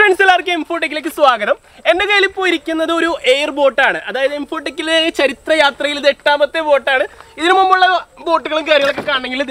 Friends എല്ലാവർക്കും എംഫോടെക്കിലേക്ക് സ്വാഗതം. എൻ്റെ കയ്യിൽ ഇപ്പോൾ ഇരിക്കുന്നത് ഒരു എയർ ബോട്ടാണ്. അതായത് എംഫോടെക്കിലെ ചരിത്ര യാത്രയിൽ ഇത് 8ാമത്തെ ബോട്ടാണ്. ഇതിനു മുമ്പുള്ള ബോട്ടുകളും കാര്യങ്ങളൊക്കെ കാണണമെങ്കിൽ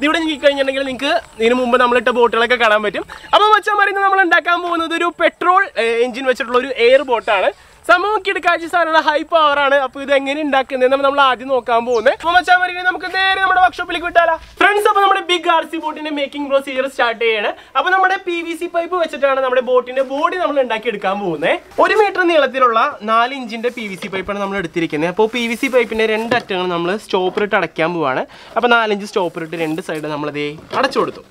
ഇവിടെ നീക്കി കഴിഞ്ഞിട്ടുണ്ടെങ്കിൽ നിങ്ങൾക്ക് ഇതിനു മുമ്പ് നമ്മളിട്ട ബോട്ടുകളൊക്കെ കാണാൻ പറ്റും. അപ്പോൾ മച്ചാന്മാർ ഇന്ന് നമ്മൾ ഉണ്ടാക്കാൻ പോകുന്നത് ഒരു പെട്രോൾ എഞ്ചിൻ വെച്ചിട്ടുള്ള ഒരു എയർ ബോട്ടാണ്. സംഭവം കിടക്കാഴ്ച സാധനമുള്ള ഹൈ പവറാണ്. അപ്പോൾ ഇത് എങ്ങനെ ഉണ്ടാക്കുന്നത് നമ്മൾ ആദ്യം നോക്കാൻ പോകുന്നത്. അപ്പോൾ മച്ചാന്മാരെ നമുക്ക് നേരെ നമ്മുടെ വർക്ക്ഷോപ്പിലേക്ക് വിട്ടാലോ ഫ്രണ്ട്സ്. അപ്പോൾ നമ്മുടെ ബിഗ് RC ബോട്ടിന്റെ മേക്കിംഗ് പ്രൊസീജിയർ സ്റ്റാർട്ട് ചെയ്യാണ്. അപ്പോൾ നമ്മുടെ PVC പൈപ്പ് വെച്ചിട്ടാണ് നമ്മുടെ ബോട്ടിന്റെ ബോഡി നമ്മൾ ഉണ്ടാക്കി എടുക്കാൻ പോകുന്നത്. 1 മീറ്റർ നീളത്തിലുള്ള 4 ഇഞ്ചിന്റെ PVC പൈപ്പാണ് നമ്മൾ എടുത്തിരിക്കുന്നത്. അപ്പോൾ PVC പൈപ്പിന്റെ 2 അറ്റങ്ങൾ നമ്മൾ സ്റ്റോപ്പർ ഇട്ട് അടയ്ക്കാൻ പോവാണ്. അപ്പോൾ 4 ഇഞ്ച് സ്റ്റോപ്പർ ഇട്ട് 2 സൈഡ് നമ്മളതേ അടച്ചു കൊടുത്തു.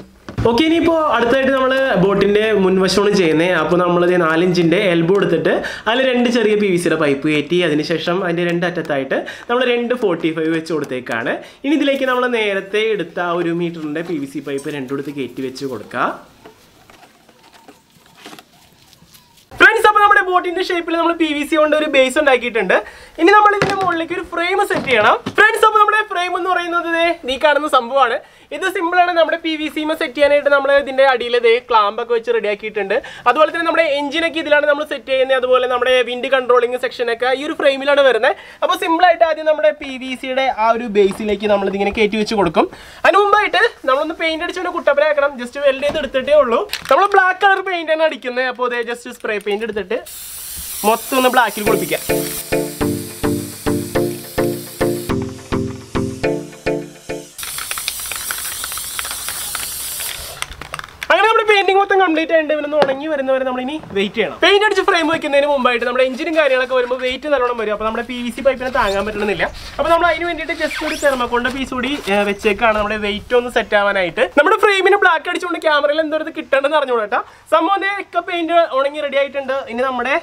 ഓക്കെ, ഇനിയിപ്പോൾ അടുത്തായിട്ട് നമ്മൾ ബോട്ടിൻ്റെ മുൻവശമാണ് ചെയ്യുന്നത്. അപ്പോൾ നമ്മളത് 4 ഇഞ്ചിൻ്റെ എൽബോ എടുത്തിട്ട് അതിൽ 2 ചെറിയ PVCയുടെ പൈപ്പ് കയറ്റി അതിനുശേഷം അതിൻ്റെ 2 അറ്റത്തായിട്ട് നമ്മൾ 2 45 വെച്ച് കൊടുത്തേക്കാണ്. ഇനി ഇതിലേക്ക് നമ്മൾ നേരത്തെ എടുത്ത 1 മീറ്ററിൻ്റെ PVC പൈപ്പ് 2 എടുത്ത് കയറ്റി വെച്ച് കൊടുക്കുക. ഫ്രണ്ട്സ്, അപ്പോൾ നമ്മുടെ ബോട്ടിന്റെ ഷേപ്പിൽ നമ്മൾ PVC കൊണ്ട് ഒരു ബേസ് ഉണ്ടാക്കിയിട്ടുണ്ട്. ഇനി നമ്മൾ ഇതിന്റെ മുകളിലേക്ക് ഒരു ഫ്രെയിം സെറ്റ് ചെയ്യണം. ഫ്രണ്ട്സ്, അപ്പോൾ നമ്മുടെ ഫ്രെയിം എന്ന് പറയുന്നത് ഈ കാണുന്ന സംഭവമാണ്. ഇത് സിമ്പിളാണ്. നമ്മുടെ PVC സെറ്റ് ചെയ്യാനായിട്ട് നമ്മൾ ഇതിന്റെ അടിയിൽ ക്ലാമ്പൊക്കെ വെച്ച് റെഡി ആക്കിയിട്ടുണ്ട്. അതുപോലെ തന്നെ നമ്മുടെ എഞ്ചിനൊക്കെ ഇതിലാണ് നമ്മൾ സെറ്റ് ചെയ്യുന്നത്. അതുപോലെ നമ്മുടെ വിൻഡ് കൺട്രോളിംഗ് സെക്ഷനൊക്കെ ഈ ഒരു ഫ്രെയിമിലാണ് വരുന്നത്. അപ്പോൾ സിമ്പിളായിട്ട് ആദ്യം നമ്മുടെ PVCയുടെ ആ ഒരു ബേസിലേക്ക് നമ്മൾ ഇതിങ്ങനെ കയറ്റി വെച്ച് കൊടുക്കും. അതിന് മുമ്പായിട്ട് നമ്മളൊന്ന് പെയിന്റ് അടിച്ചുകൊണ്ട് കുട്ടപ്പനാക്കണം. ജസ്റ്റ് വെൽഡ് ചെയ്ത് എടുത്തിട്ടേ ഉള്ളൂ. നമ്മൾ ബ്ലാക്ക് കളർ പെയിന്റ് ആണ് അടിക്കുന്നത്. അപ്പോൾ അതേ ജസ്റ്റ് സ്പ്രേ പെയിന്റ് എടുത്തിട്ട് മൊത്തം ഒന്ന് ബ്ലാക്കിൽ കുളിപ്പിക്കാം. പെയിന്റിംഗ് മൊത്തം കംപ്ലീറ്റ് ആയിട്ട് ഇവനൊന്ന് ഉണങ്ങി വരുന്നവരെ നമ്മൾ ഇനി വെയിറ്റ് ചെയ്യണം. പെയിന്റ് അടിച്ച് ഫ്രെയിം വെക്കുന്നതിന് മുമ്പായിട്ട് നമ്മുടെ എഞ്ചിനും കാര്യങ്ങളൊക്കെ വരുമ്പോൾ വെയിറ്റ് നല്ലോണം വരും. അപ്പോൾ നമ്മുടെ PVC പൈപ്പിനെ താങ്ങാൻ പറ്റണമെന്നില്ല. അപ്പോൾ നമ്മൾ അതിന് വേണ്ടിയിട്ട് ജസ്റ്റ് ഒരു തെർമോക്കോളിന്റെ പീസ് കൂടി വെച്ചേക്കാണ് നമ്മുടെ വെയിറ്റ് ഒന്ന് സെറ്റ് ആവാനായിട്ട്. നമ്മുടെ ഫ്രെയിമിന് ബ്ലാക്ക് അടിച്ചുകൊണ്ട് ക്യാമറയിൽ എന്തോരത്ത് കിട്ടേണ്ടെന്ന് അറിഞ്ഞുകൂടാ. സംഭവം ഒക്കെ പെയിന്റ് ഉണങ്ങി റെഡി ആയിട്ടുണ്ട്. ഇനി നമ്മുടെ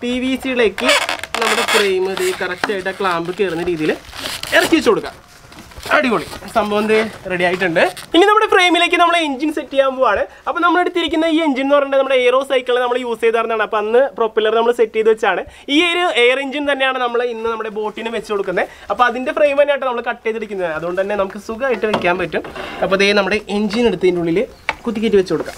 PVCയിലേക്ക് നമ്മുടെ ഫ്രെയിം കറക്റ്റ് ആയിട്ട് ക്ലാമ്പ് കയറുന്ന രീതിയിൽ ഇറക്കി വെച്ച് കൊടുക്കാം. അടിപൊളി സംഭവം റെഡി ആയിട്ടുണ്ട്. ഇനി നമ്മുടെ ഫ്രെയിമിലേക്ക് നമ്മൾ എഞ്ചിൻ സെറ്റ് ചെയ്യാൻ പോവാണ്. അപ്പോൾ നമ്മൾ എടുത്തിരിക്കുന്ന ഈ എഞ്ചിൻ എന്ന് പറഞ്ഞാൽ നമ്മുടെ എയറോ സൈക്കിൾ നമ്മൾ യൂസ് ചെയ്തായിരുന്നതാണ്. അപ്പോൾ അന്ന് പ്രൊപ്പല്ലർ നമ്മൾ സെറ്റ് ചെയ്ത് വെച്ചാണ്. ഈ ഒരു എയർ എഞ്ചിൻ തന്നെയാണ് നമ്മൾ ഇന്ന് നമ്മുടെ ബോട്ടിന് വെച്ച് കൊടുക്കുന്നത്. അപ്പോൾ അതിൻ്റെ ഫ്രെയിം തന്നെയായിട്ട് നമ്മൾ കട്ട് ചെയ്തെടുക്കുന്നത്. അതുകൊണ്ട് തന്നെ നമുക്ക് സുഖമായിട്ട് വെക്കാൻ പറ്റും. അപ്പോൾ അതേ നമ്മുടെ എഞ്ചിൻ എടുത്തതിൻ്റെ ഉള്ളിൽ കുത്തിക്കയറ്റി വെച്ച് കൊടുക്കാം.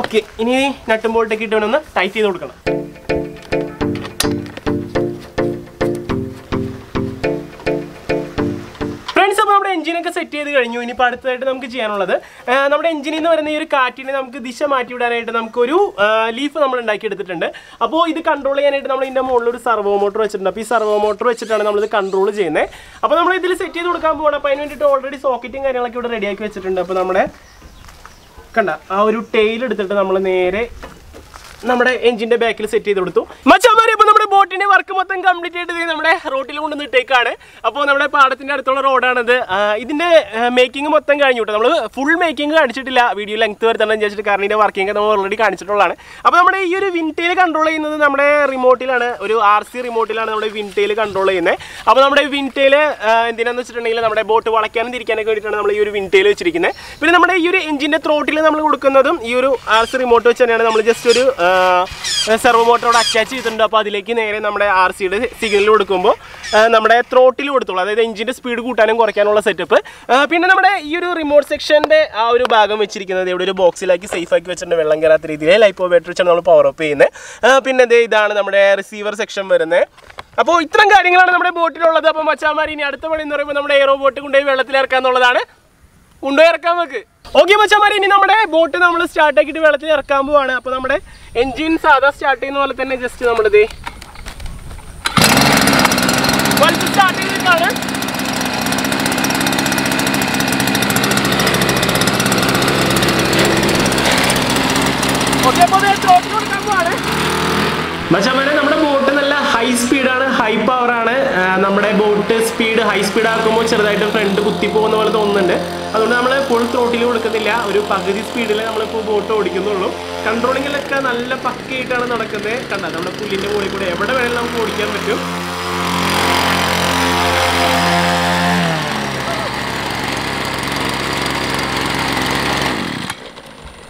ഓക്കെ, ഇനി നട്ടും ബോൾട്ടൊക്കെ ഇട്ടവനൊന്ന് ടൈറ്റ് ചെയ്ത് കൊടുക്കണം. എഞ്ചിനൊക്കെ സെറ്റ് ചെയ്ത് കഴിഞ്ഞു. ഇനിയിപ്പോൾ അടുത്തതായിട്ട് നമുക്ക് ചെയ്യാനുള്ളത് നമ്മുടെ എഞ്ചിനിൽ നിന്ന് വരുന്ന ഈ ഒരു കാറ്റിനെ നമുക്ക് ദിശ മാറ്റി വിടാനായിട്ട് നമുക്കൊരു ലീഫ് നമ്മൾ ഉണ്ടാക്കി എടുത്തിട്ടുണ്ട്. അപ്പോൾ ഇത് കൺട്രോൾ ചെയ്യാനായിട്ട് നമ്മൾ ഇതിൻ്റെ മുകളിൽ ഒരു സർവോ മോട്ടർ വെച്ചിട്ടുണ്ട്. അപ്പോൾ ഈ സർവോ മോട്ടർ വെച്ചിട്ടാണ് നമ്മളിത് കൺട്രോൾ ചെയ്യുന്നത്. അപ്പോൾ നമ്മൾ ഇതിൽ സെറ്റ് ചെയ്ത് കൊടുക്കാൻ പോകണം. അപ്പോൾ അതിന് വേണ്ടിയിട്ട് ഓൾറെഡി സോക്കറ്റും കാര്യങ്ങളൊക്കെ ഇവിടെ റെഡിയാക്കി വെച്ചിട്ടുണ്ട്. അപ്പോൾ നമ്മുടെ കണ്ട ആ ഒരു ടെയിൽ എടുത്തിട്ട് നമ്മൾ നേരെ നമ്മുടെ എഞ്ചിന്റെ ബാക്കിൽ സെറ്റ് ചെയ്ത് കൊടുത്തു. മച്ചാന്മാരെ, ഇപ്പോൾ നമ്മുടെ ബോട്ടിന്റെ വർക്ക് മൊത്തം കംപ്ലീറ്റ് ആയിട്ട് നമ്മുടെ റോട്ടിൽ കൊണ്ടുവന്ന് ഇട്ടേക്കാണ്. അപ്പോൾ നമ്മുടെ പാടത്തിന്റെ അടുത്തുള്ള റോഡാണിത്. ഇതിന്റെ മേക്കിംഗ് മൊത്തം കഴിഞ്ഞു കേട്ടോ. നമ്മൾ ഫുൾ മേക്കിംഗ് കാണിച്ചിട്ടില്ല, വീഡിയോ ലെങ്ത് വരുത്തണം വിചാരിച്ചിട്ട്. കാരണം ഇതിന്റെ വർക്കിംഗ് നമ്മൾ ഓൾറെഡി കാണിച്ചിട്ടുള്ളതാണ്. അപ്പോൾ നമ്മുടെ ഈ ഒരു വിൻടെയിൽ കൺട്രോൾ ചെയ്യുന്നത് നമ്മുടെ റിമോട്ടിലാണ്, ഒരു RC റിമോട്ടിലാണ് നമ്മുടെ വിൻടെയിൽ കൺട്രോൾ ചെയ്യുന്നത്. അപ്പോൾ നമ്മുടെ വിൻടെയിൽ എന്തിനാന്ന് വെച്ചിട്ടുണ്ടെങ്കിൽ നമ്മുടെ ബോട്ട് വളയ്ക്കാനും തിരിക്കാനൊക്കെ വേണ്ടിയിട്ടാണ് നമ്മൾ ഈ ഒരു വിൻടെയിൽ വെച്ചിരിക്കുന്നത്. പിന്നെ നമ്മുടെ ഈ ഒരു എഞ്ചിന്റെ ത്രോട്ടിൽ നമ്മൾ കൊടുക്കുന്നതും ഈ ഒരു RC റിമോട്ട് വെച്ച് തന്നെയാണ്. നമ്മൾ ജസ്റ്റ് ഒരു സെർവോ മോട്ടറോട് അറ്റാച്ച് ചെയ്തിട്ടുണ്ട്. അപ്പോൾ അതിലേക്ക് നേരെ നമ്മുടെ RCയുടെ സിഗ്നൽ കൊടുക്കുമ്പോൾ നമ്മുടെ ത്രോട്ടിൽ കൊടുത്തോളൂ. അതായത് എഞ്ചിൻ്റെ സ്പീഡ് കൂട്ടാനും കുറയ്ക്കാനുള്ള സെറ്റപ്പ്. പിന്നെ നമ്മുടെ ഈ ഒരു റിമോട്ട് സെക്ഷൻ്റെ ആ ഒരു ഭാഗം വെച്ചിരിക്കുന്നത് ഇവിടെ ഒരു ബോക്സിലാക്കി സേഫാക്കി വെച്ചിട്ടുണ്ട്. വെള്ളം കയറാത്ത രീതിയിൽ ലൈപ്പോ ബാറ്ററി വെച്ചാണ് നമ്മൾ പവർ അപ്പ് ചെയ്യുന്നത്. പിന്നെ ഇതാണ് നമ്മുടെ റിസീവർ സെക്ഷൻ വരുന്നത്. അപ്പോൾ ഇത്തരം കാര്യങ്ങളാണ് നമ്മുടെ ബോട്ടിലുള്ളത്. അപ്പോൾ മച്ചാന്മാർ ഇനി അടുത്ത പണി എന്ന് പറയുമ്പോൾ നമ്മുടെ എയറോ ബോട്ട് കൊണ്ടുപോയി വെള്ളത്തിൽ ഇറക്കാന്നുള്ളതാണ്. കൊണ്ടുപോയി ഇറക്കാൻ നമുക്ക്. ഓക്കെ മച്ചാന്മാർ, ഇനി നമ്മുടെ ബോട്ട് നമ്മൾ സ്റ്റാർട്ട് ആക്കിയിട്ട് വെള്ളത്തിൽ ഇറക്കാൻ പോവാണ്. അപ്പോൾ നമ്മുടെ എൻജിൻ സാധാ സ്റ്റാർട്ട് ചെയ്യുന്ന പോലെ തന്നെ ജസ്റ്റ് നമ്മളിത് വലിച്ച് സ്റ്റാർട്ട് ചെയ്തിട്ടാണ്. ഓക്കെ, അപ്പോൾ ത്രോട്ടിൽ കൊടുക്കാൻ പോവാണ്. മച്ചാന്മാരെ, നമ്മുടെ ബോട്ട് നല്ല ഹൈ സ്പീഡാണ്, ഹൈ പവറാണ്. നമ്മുടെ ബോട്ട് സ്പീഡ് ഹൈ സ്പീഡ് ആക്കുമ്പോൾ ചെറുതായിട്ട് ഫ്രണ്ട് കുത്തിപ്പോകുന്ന പോലെ തോന്നുന്നുണ്ട്. അതുകൊണ്ട് നമ്മൾ ഫുൾ ത്രോട്ടിൽ കൊടുക്കുന്നില്ല, ഒരു പകുതി സ്പീഡിൽ നമ്മളിപ്പോൾ ബോട്ട് ഓടിക്കുന്നുള്ളൂ. കൺട്രോളിങ്ങിലൊക്കെ നല്ല പക്കയായിട്ടാണ് നടക്കുന്നത്. കണ്ട നമ്മുടെ പുല്ലിൻ്റെ മുകളിൽ കൂടെ എവിടെ വേണമെങ്കിലും നമുക്ക് ഓടിക്കാൻ പറ്റും.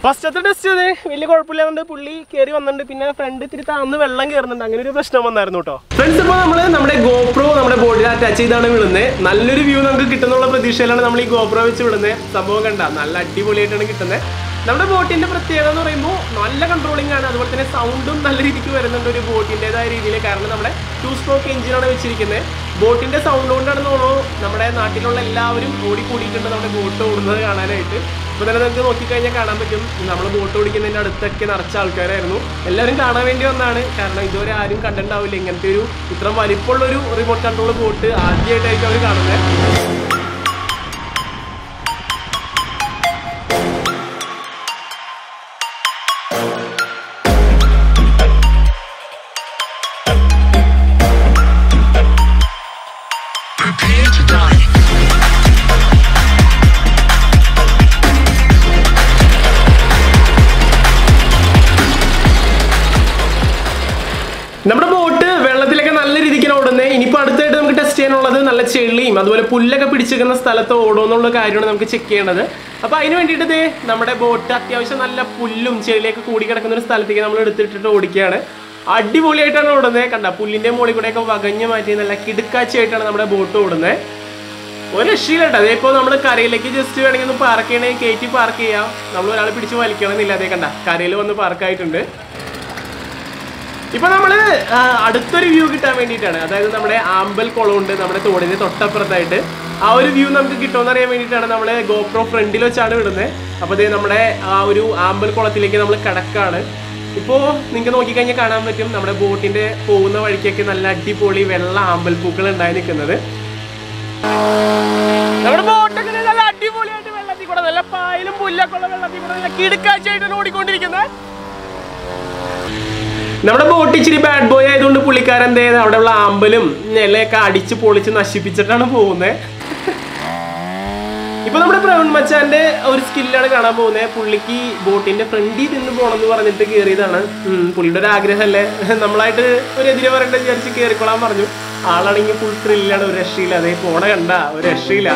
ഫസ്റ്റത്തെ ടെസ്റ്റ് വലിയ കുഴപ്പമില്ലാണ്ട് പുള്ളി കയറി വന്നിട്ടുണ്ട്. പിന്നെ ഫ്രണ്ട് ഇത്തിരി താന്ന് വെള്ളം കയറുന്നുണ്ട്. അങ്ങനെ ഒരു പ്രശ്നം വന്നായിരുന്നു കേട്ടോ. ഫ്രണ്ട്സ്, ഇപ്പോൾ നമ്മൾ നമ്മുടെ GoPro നമ്മുടെ ബോഡിയിൽ അറ്റാച്ച് ചെയ്താണ് വിടുന്നത്. നല്ലൊരു വ്യൂ നമുക്ക് കിട്ടുന്നുള്ള പ്രതീക്ഷയിലാണ് നമ്മൾ ഈ GoPro വെച്ച് വിടുന്നത്. സംഭവം കണ്ട നല്ല അടിപൊളിയായിട്ടാണ് കിട്ടുന്നത്. നമ്മുടെ ബോട്ടിന്റെ പ്രത്യേകത എന്ന് പറയുമ്പോൾ നല്ല കൺട്രോളിംഗ് ആണ്. അതുപോലെ തന്നെ സൗണ്ടും നല്ല രീതിക്ക് വരുന്നുണ്ട് ഒരു ബോട്ടിൻ്റെതായ രീതിയിൽ. കാരണം നമ്മുടെ 2 സ്ട്രോക്ക് എഞ്ചിനാണ് വെച്ചിരിക്കുന്നത്. ബോട്ടിന്റെ സൗണ്ട് കൊണ്ടാണെന്ന് തോന്നുന്നു നമ്മുടെ നാട്ടിലുള്ള എല്ലാവരും ഓടിക്കൂടിയിട്ടുണ്ട് നമ്മുടെ ബോട്ട് ഓടുന്നത് കാണാനായിട്ട്. ഇപ്പോൾ തന്നെ നമുക്ക് നോക്കിക്കഴിഞ്ഞാൽ കാണാൻ പറ്റും, നമ്മൾ ബോട്ട് ഓടിക്കുന്നതിൻ്റെ അടുത്തൊക്കെ നിറച്ച ആൾക്കാരായിരുന്നു. എല്ലാവരും കാണാൻ വേണ്ടി വന്നതാണ്. കാരണം ഇതുവരെ ആരും കണ്ടിട്ടുണ്ടാവില്ല ഇങ്ങനത്തെ ഒരു ഇത്ര വലിപ്പമുള്ളൊരു റിമോട്ട് കൺട്രോൾ ബോട്ട് ആദ്യമായിട്ടായിരിക്കും അവർ കാണുന്നത്. നമ്മുടെ ബോട്ട് വെള്ളത്തിലൊക്കെ നല്ല രീതിക്കാണ് ഓടുന്നത്. ഇനിയിപ്പോൾ അടുത്തായിട്ട് നമുക്ക് ടെസ്റ്റ് ചെയ്യാനുള്ളത് നല്ല ചെളിയും അതുപോലെ പുല്ലൊക്കെ പിടിച്ചിരിക്കുന്ന സ്ഥലത്ത് ഓടുമെന്നുള്ള കാര്യമാണ് നമുക്ക് ചെക്ക് ചെയ്യേണ്ടത്. അപ്പോൾ അതിന് വേണ്ടിയിട്ട് നമ്മുടെ ബോട്ട് അത്യാവശ്യം നല്ല പുല്ലും ചെളിയൊക്കെ കൂടി കിടക്കുന്ന ഒരു സ്ഥലത്തേക്ക് നമ്മൾ എടുത്തിട്ടിട്ട് ഓടിക്കുകയാണ്. അടിപൊളിയായിട്ടാണ് ഓടുന്നത്. കണ്ട പുല്ലിൻ്റെ മുകളിൽ കൂടെയൊക്കെ വകഞ്ഞ് മാറ്റി നല്ല കിടുക്കാച്ചയായിട്ടാണ് നമ്മുടെ ബോട്ട് ഓടുന്നത്. ഒരു രക്ഷയിലുണ്ട്. അതേപ്പോൾ നമ്മൾ കരയിലേക്ക് ജസ്റ്റ് വേണമെങ്കിൽ ഒന്ന് പാർക്ക് ചെയ്യണമെങ്കിൽ കയറ്റി പാർക്ക് ചെയ്യാം. നമ്മൾ ഒരാൾ പിടിച്ച് വലിക്കണമെന്നില്ല. അതേ കണ്ട കരയിൽ വന്ന് പാർക്കായിട്ടുണ്ട്. ഇപ്പൊ നമ്മള് അടുത്തൊരു വ്യൂ കിട്ടാൻ വേണ്ടിയിട്ടാണ്, അതായത് നമ്മുടെ ആമ്പൽ കുളമുണ്ട് നമ്മുടെ തോടിന്റെ തൊട്ടപ്പുറത്തായിട്ട്. ആ ഒരു വ്യൂ നമുക്ക് കിട്ടുമെന്ന് അറിയാൻ വേണ്ടിയിട്ടാണ് നമ്മൾ ഗോപ്രോ ഫ്രണ്ടിൽ വെച്ചാണ് വിടുന്നത്. അപ്പോൾ അതേ നമ്മുടെ ആ ഒരു ആമ്പൽ കുളത്തിലേക്ക് നമ്മൾ കിടക്കാണ്. ഇപ്പോൾ നിങ്ങൾക്ക് നോക്കിക്കഴിഞ്ഞാൽ കാണാൻ പറ്റും നമ്മുടെ ബോട്ടിന്റെ പോകുന്ന വഴിക്കൊക്കെ നല്ല അടിപൊളി വെള്ള ആമ്പൽ പൂക്കൾ ഉണ്ടായി നിൽക്കുന്നത്. നമ്മുടെ ബോട്ടൊക്കെ നല്ല അടിപൊളിയായിട്ട് വെള്ളത്തിൽ കൂടെ നല്ല പായലും പുല്ലൊക്കെ ഉള്ള വെള്ളത്തിൽ കൂടെ നല്ല കിടുക്കാഴ്ചയായിട്ടാണ് ഓടിക്കൊണ്ടിരിക്കുന്നത്. നമ്മുടെ ബോട്ട് ഇച്ചിരി ബാഡ് ബോയ് ആയതുകൊണ്ട് പുള്ളിക്കാരൻ എന്ത് ചെയ്ത് അവിടെയുള്ള ആമ്പലും ഇലയൊക്കെ അടിച്ച് പൊളിച്ച് നശിപ്പിച്ചിട്ടാണ് പോകുന്നത്. ഇപ്പൊ നമ്മുടെ പ്രവീൺ മച്ചാന്റെ ഒരു സ്കില്ലാണ് കാണാൻ പോകുന്നത്. പുള്ളിക്ക് ബോട്ടിന്റെ ഫ്രണ്ടിൽ നിന്ന് പോകണമെന്ന് പറഞ്ഞിട്ട് കയറിയതാണ്. പുള്ളിയുടെ ഒരു ആഗ്രഹമല്ലേ, നമ്മളായിട്ട് ഒരു എതിരെ പറയേണ്ട വിചാരിച്ച് കയറിക്കൊള്ളാൻ പറഞ്ഞു. ആളാണെങ്കിൽ ഫുൾ ത്രില്ലാണ്, ഒരു രക്ഷയില്ല. അതേ പോണ കണ്ട ഒരു രക്ഷയില്ല.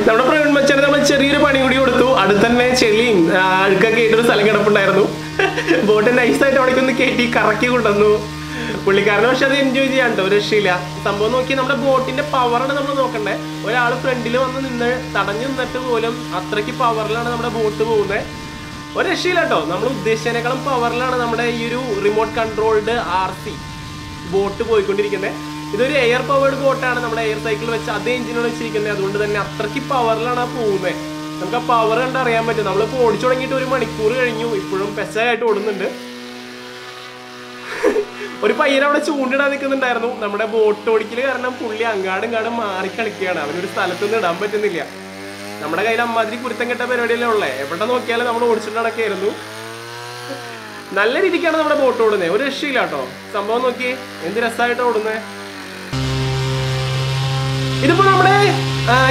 നമ്മുടെ പ്രവീൺ മച്ചാന് നമ്മൾ ചെറിയൊരു പണി കൂടി കൊടുത്തു. അടുത്ത് തന്നെ ചെളിയും അഴുക്കൊക്കെ ആയിട്ടൊരു സ്ഥലം കിടപ്പുണ്ടായിരുന്നു. ബോട്ട് നൈസായിട്ട് അവിടേക്ക് ഒന്ന് കയറ്റി കറക്കി കൊണ്ടുവന്നു പുള്ളിക്കാരനെ. പക്ഷെ അത് എൻജോയ് ചെയ്യാണ്ട് ഒരു രക്ഷയില്ല. സംഭവം നോക്കി നമ്മുടെ ബോട്ടിന്റെ പവറാണ് നമ്മൾ നോക്കണ്ടേ. ഒരാൾ ഫ്രണ്ടിൽ വന്ന് നിന്ന് തടഞ്ഞു നിന്നിട്ട് പോലും അത്രയ്ക്ക് പവറിലാണ് നമ്മുടെ ബോട്ട് പോകുന്നത്. ഒരു രക്ഷയില്ല കേട്ടോ. നമ്മൾ ഉദ്ദേശിച്ചതിനേക്കാളും പവറിലാണ് നമ്മുടെ ഈ ഒരു റിമോട്ട് കൺട്രോൾഡ് RC ബോട്ട് പോയിക്കൊണ്ടിരിക്കുന്നത്. ഇതൊരു എയർ പവേർഡ് ബോട്ടാണ്. നമ്മുടെ എയർ സൈക്കിൾ വെച്ച് അതേ എഞ്ചിനാണ് വെച്ചിരിക്കുന്നത്. അതുകൊണ്ട് തന്നെ അത്രയ്ക്ക് പവറിലാണ് ആ പോകുന്നത്. നമുക്ക് ആ പവർ കണ്ട് അറിയാൻ പറ്റും. നമ്മളിപ്പോൾ ഓടിച്ചു തുടങ്ങിയിട്ട് 1 മണിക്കൂർ കഴിഞ്ഞു, ഇപ്പോഴും പെസയായിട്ട് ഓടുന്നുണ്ട്. ഒരു പയ്യൻ അവിടെ ചൂണ്ടിടാൻ നിൽക്കുന്നുണ്ടായിരുന്നു. നമ്മുടെ ബോട്ട് ഓടിക്കൽ കാരണം പുള്ളി അങ്ങാടും ഇങ്ങാടും മാറി കളിക്കുകയാണ്. അവനൊരു സ്ഥലത്തുനിന്ന് ഇടാൻ പറ്റുന്നില്ല. നമ്മുടെ കയ്യിൽ അമ്മാതിരി കുരുത്തം കെട്ട പരിപാടിയല്ലേ ഉള്ളേ. എവിടെ നോക്കിയാലും നമ്മൾ ഓടിച്ചിട്ട് നടക്കുകയായിരുന്നു. നല്ല രീതിക്കാണ് നമ്മുടെ ബോട്ട് ഓടുന്നത്. ഒരു രക്ഷയില്ല കേട്ടോ. സംഭവം നോക്കി എന്ത് രസമായിട്ട് ഓടുന്നത്. ഇതിപ്പോ നമ്മുടെ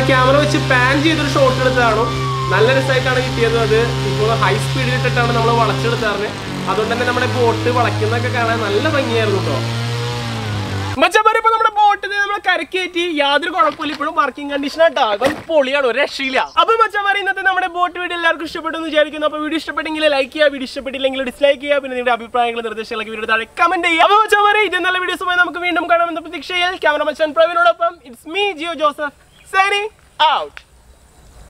ക്യാമറ വെച്ച് പാൻ ചെയ്തൊരു ഷോട്ട് എടുത്തതാണ്. നല്ല രസമായിട്ടാണ് കിട്ടിയത്. അത് ഇപ്പോൾ ഹൈ സ്പീഡിൽ ഇട്ടിട്ടാണ് നമ്മൾ വളച്ചെടുത്താറ്. അതുകൊണ്ട് തന്നെ നമ്മുടെ ബോട്ട് വളയ്ക്കുന്നതൊക്കെ കാണാൻ നല്ല ഭംഗിയായിരുന്നു കേട്ടോ. മച്ചാമാരെ ഇപ്പൊ നമ്മുടെ ബോട്ട് നമ്മൾ കരക്കേറ്റി യാതൊരു കുഴപ്പമില്ല. ഇപ്പോഴും വർക്കിംഗ് കണ്ടീഷൻ ആയിട്ടാകും പൊളിയാണ്, ഒരു രക്ഷയില്ല. അപ്പൊ മച്ചാമാരെ ഇന്നത്തെ നമ്മുടെ ബോട്ട് വീഡിയോ എല്ലാവർക്കും ഇഷ്ടപ്പെട്ടു എന്ന് വിചാരിക്കുന്നു. അപ്പൊ വീഡിയോ ഇഷ്ടപ്പെട്ടെങ്കിൽ ലൈക്ക് ചെയ്യുക, വീഡിയോ ഇഷ്ടപ്പെട്ടില്ലെങ്കിൽ ഡിസ്ലൈക്ക് ചെയ്യുക. പിന്നെ നിങ്ങളുടെ അഭിപ്രായങ്ങളും നിർദ്ദേശങ്ങളൊക്കെ വീഡിയോ താഴെ കമന്റ് ചെയ്യുക. അപ്പൊ മച്ചാമാരെ ഇത് നല്ല വീഡിയോസുമായി നമുക്ക് വീണ്ടും കാണാമെന്ന പ്രതീക്ഷയിൽ ക്യാമറ മച്ചാൻ പ്രവീണോടൊപ്പം it's me Geo Joseph signing out.